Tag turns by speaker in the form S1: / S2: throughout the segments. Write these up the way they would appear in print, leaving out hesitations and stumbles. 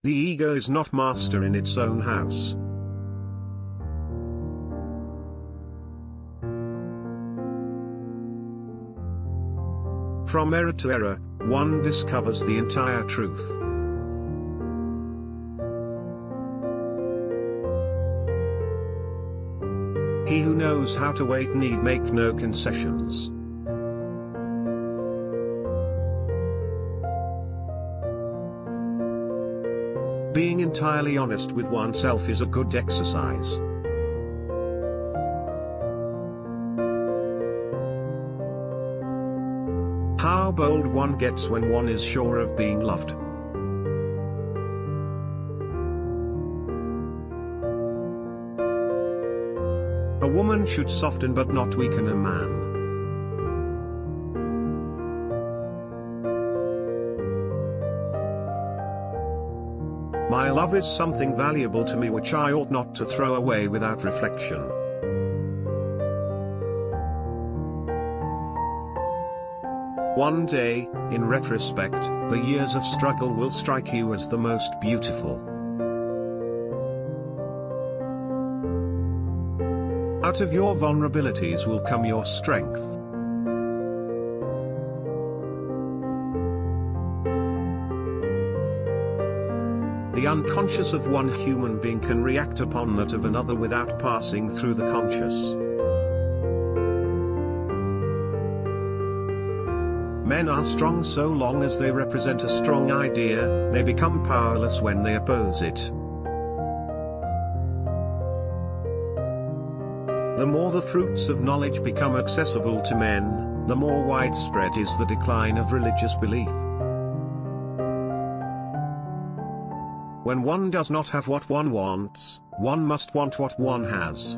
S1: The ego is not master in its own house. From error to error, one discovers the entire truth. He who knows how to wait need make no concessions. Being entirely honest with oneself is a good exercise. How bold one gets when one is sure of being loved. A woman should soften but not weaken a man. My love is something valuable to me which I ought not to throw away without reflection. One day, in retrospect, the years of struggle will strike you as the most beautiful. Out of your vulnerabilities will come your strength. The unconscious of one human being can react upon that of another without passing through the conscious. Men are strong so long as they represent a strong idea, they become powerless when they oppose it. The more the fruits of knowledge become accessible to men, the more widespread is the decline of religious belief. When one does not have what one wants, one must want what one has.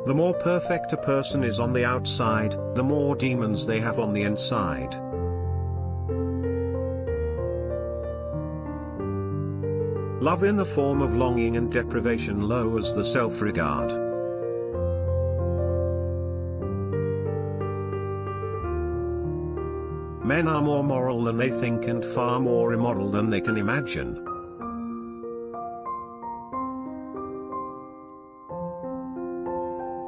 S1: The more perfect a person is on the outside, the more demons they have on the inside. Love in the form of longing and deprivation lowers the self-regard. Men are more moral than they think and far more immoral than they can imagine.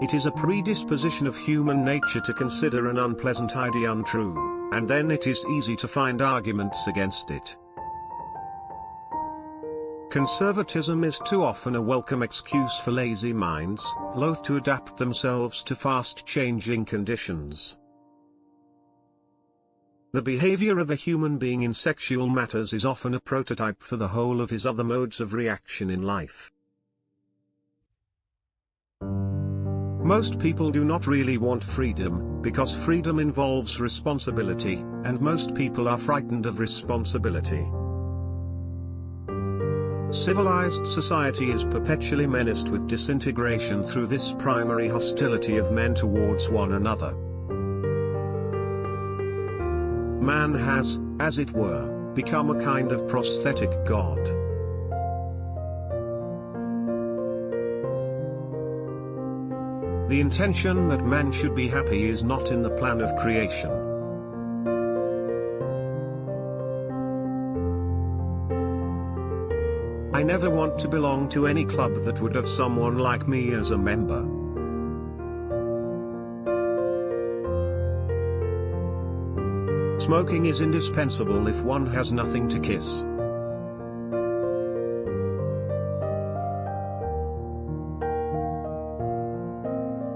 S1: It is a predisposition of human nature to consider an unpleasant idea untrue, and then it is easy to find arguments against it. Conservatism is too often a welcome excuse for lazy minds, loath to adapt themselves to fast-changing conditions. The behavior of a human being in sexual matters is often a prototype for the whole of his other modes of reaction in life. Most people do not really want freedom, because freedom involves responsibility, and most people are frightened of responsibility. Civilized society is perpetually menaced with disintegration through this primary hostility of men towards one another. Man has, as it were, become a kind of prosthetic god. The intention that man should be happy is not in the plan of creation. I never want to belong to any club that would have someone like me as a member. Smoking is indispensable if one has nothing to kiss.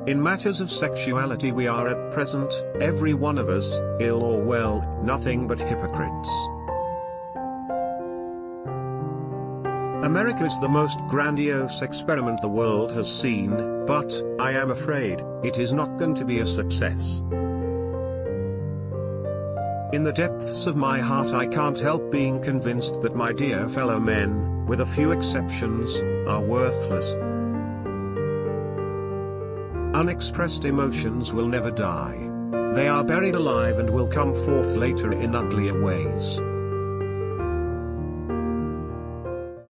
S1: In matters of sexuality we are at present, every one of us, ill or well, nothing but hypocrites. America is the most grandiose experiment the world has seen, but, I am afraid, it is not going to be a success. In the depths of my heart I can't help being convinced that my dear fellow men, with a few exceptions, are worthless. Unexpressed emotions will never die. They are buried alive and will come forth later in uglier ways.